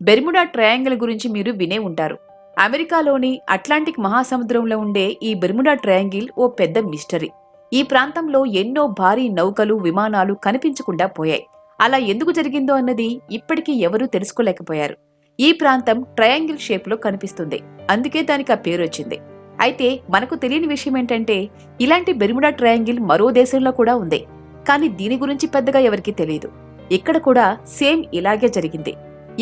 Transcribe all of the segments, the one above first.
Bermuda triangle గురించి మీరు వినే ఉంటారు. అమెరికాలోని అట్లాంటిక్ మహాసముద్రంలో ఉండే ఈ బెర్ముడా ట్రయాంగిల్ ఓ పెద్ద మిస్టరీ. ఈ ప్రాంతంలో ఎన్నో భారీ నౌకలు, విమానాలు కనిపించకుండా పోయాయి. అలా ఎందుకు జరిగిందో అన్నది ఇప్పటికీ ఎవరూ తెలుసుకోలేకపోయారు. ఈ ప్రాంతం ట్రయాంగిల్ షేప్ లో కనిపిస్తుంది, అందుకే దానికి ఆ పేరు వచ్చింది. అయితే మనకు తెలియని విషయం ఏంటంటే, ఇలాంటి బెర్ముడా ట్రయాంగిల్ మరో దేశంలో కూడా ఉంది. కానీ దీని గురించి పెద్దగా ఎవరికీ తెలియదు. ఇక్కడ కూడా సేమ్ ఇలాగే జరిగింది.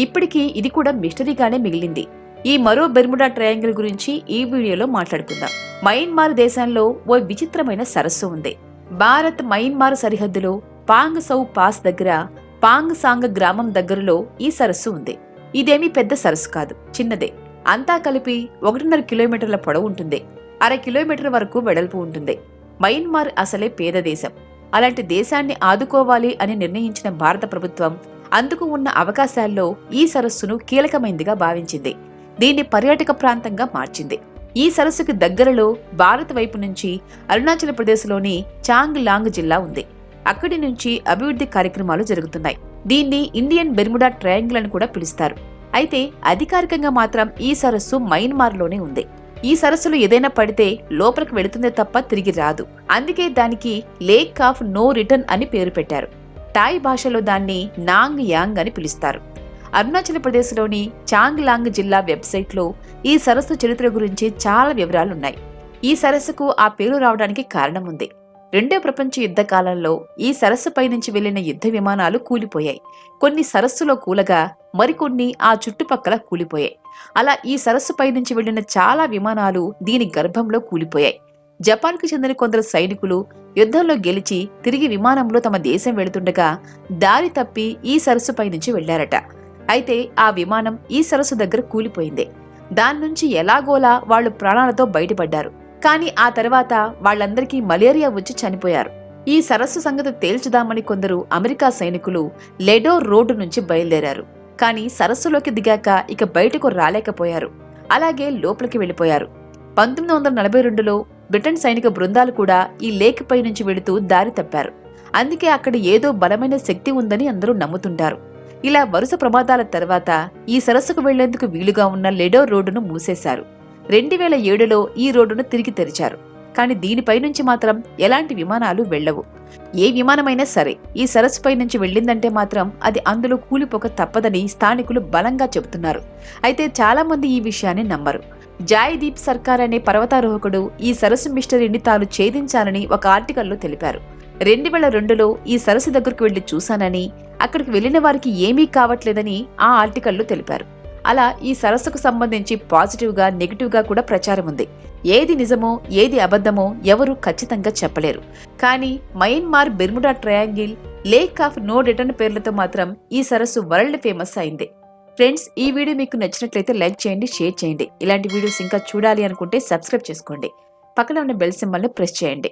ఇప్పటికీ ఇది కూడా మిస్టరీగానే మిగిలింది. ఈ మరో బెర్ముడా ట్రయాంగిల్ గురించి ఈ వీడియోలో మాట్లాడుకుందాం. మయన్మార్ దేశంలో ఓ విచిత్రమైన సరస్సు ఉంది. భారత్ మయన్మార్ సరిహద్దులో పాంగ్ సౌ పాస్ దగ్గర పాంగ్ సాంగ్ గ్రామం దగ్గరలో ఈ సరస్సు ఉంది. ఇదేమీ పెద్ద సరస్సు కాదు, చిన్నదే. అంతా కలిపి 1.5 కిలోమీటర్ల పొడవు ఉంటుంది, 1/2 కిలోమీటర్ వరకు వెడల్పు ఉంటుంది. మయన్మార్ అసలే పేద దేశం. అలాంటి దేశాన్ని ఆదుకోవాలి అని నిర్ణయించిన భారత ప్రభుత్వం అందుకు ఉన్న అవకాశాల్లో ఈ సరస్సును కీలకమైందిగా భావించింది. దీన్ని పర్యాటక ప్రాంతంగా మార్చింది. ఈ సరస్సుకి దగ్గరలో భారత్ వైపు నుంచి అరుణాచల్ ప్రదేశ్లోని చాంగ్ లాంగ్ జిల్లా ఉంది. అక్కడి నుంచి అభివృద్ధి కార్యక్రమాలు జరుగుతున్నాయి. దీన్ని ఇండియన్ బెర్ముడా ట్రయాంగిల్ అని కూడా పిలుస్తారు. అయితే అధికారికంగా మాత్రం ఈ సరస్సు మయన్మార్లోనే ఉంది. ఈ సరస్సులో ఏదైనా పడితే లోపలికి వెళుతుందే తప్ప తిరిగి రాదు. అందుకే దానికి లేక్ ఆఫ్ నో రిటర్న్ అని పేరు పెట్టారు. థాయ్ భాషలో దాన్ని నాంగ్ యాంగ్ అని పిలుస్తారు. అరుణాచల్ ప్రదేశ్లోని చాంగ్ లాంగ్ జిల్లా వెబ్సైట్లో ఈ సరస్సు చరిత్ర గురించి చాలా వివరాలున్నాయి. ఈ సరస్సుకు ఆ పేరు రావడానికి కారణం ఉంది. రెండో ప్రపంచ యుద్ధ కాలంలో ఈ సరస్సుపై నుంచి వెళ్లిన యుద్ధ విమానాలు కూలిపోయాయి. కొన్ని సరస్సులో కూలగా మరికొన్ని ఆ చుట్టుపక్కల కూలిపోయాయి. అలా ఈ సరస్సుపై నుంచి వెళ్లిన చాలా విమానాలు దీని గర్భంలో కూలిపోయాయి. జపాన్కు చెందిన కొందరు సైనికులు యుద్ధంలో గెలిచి తిరిగి విమానంలో తమ దేశం వెళుతుండగా దారి తప్పి ఈ సరస్సుపై నుంచి వెళ్లారట. అయితే ఆ విమానం ఈ సరస్సు దగ్గర కూలిపోయింది. దాని నుంచి ఎలాగోలా వాళ్లు ప్రాణాలతో బయటపడ్డారు. కానీ ఆ తర్వాత వాళ్లందరికీ మలేరియా వచ్చి చనిపోయారు. ఈ సరస్సు సంగతి తేల్చుదామని కొందరు అమెరికా సైనికులు లెడో రోడ్డు నుంచి బయలుదేరారు. కానీ సరస్సులోకి దిగాక ఇక బయటకు రాలేకపోయారు. అలాగే లోపలికి వెళ్లిపోయారు. 1942లో బ్రిటన్ సైనిక బృందాలు కూడా ఈ లేక్ పై నుంచి వెళుతూ దారి తప్పారు. అందుకే అక్కడ ఏదో బలమైన శక్తి ఉందని అందరూ నమ్ముతుంటారు. ఇలా వరుస ప్రమాదాల తర్వాత ఈ సరస్సుకు వెళ్లేందుకు వీలుగా ఉన్న లెడో రోడ్డును మూసేశారు. 2007లో ఈ రోడ్డును తిరిగి తెరిచారు. కానీ దీనిపై నుంచి మాత్రం ఎలాంటి విమానాలు వెళ్లవు. ఏ విమానమైనా సరే ఈ సరస్సుపై నుంచి వెళ్ళిందంటే మాత్రం అది అందులో కూలిపోక తప్పదని స్థానికులు బలంగా చెబుతున్నారు. అయితే చాలా మంది ఈ విషయాన్ని నమ్మరు. జాయ్దీప్ సర్కార్ అనే పర్వతారోహకుడు ఈ సరస్సు మిస్టరీని తాను ఛేదించాలని ఒక ఆర్టికల్లో తెలిపారు. 2002లో ఈ సరస్సు దగ్గరకు వెళ్లి చూశానని, అక్కడికి వెళ్లిన వారికి ఏమీ కావట్లేదని ఆ ఆర్టికల్లో తెలిపారు. అలా ఈ సరస్సుకు సంబంధించి పాజిటివ్ గా నెగిటివ్ గా కూడా ప్రచారం ఉంది. ఏది నిజమో ఏది అబద్ధమో ఎవరూ ఖచ్చితంగా చెప్పలేరు. కానీ Myanmar Bermuda triangle, lake of no return పేర్లతో మాత్రం ఈ సరస్సు వరల్డ్ ఫేమస్ అయింది. ఫ్రెండ్స్, ఈ వీడియో మీకు నచ్చినట్లయితే లైక్ చేయండి, షేర్ చేయండి. ఇలాంటి వీడియోస్ ఇంకా చూడాలి అనుకుంటే సబ్స్క్రైబ్ చేసుకోండి. పక్కన ఉన్న బెల్ సింబల్ ని ప్రెస్ చేయండి.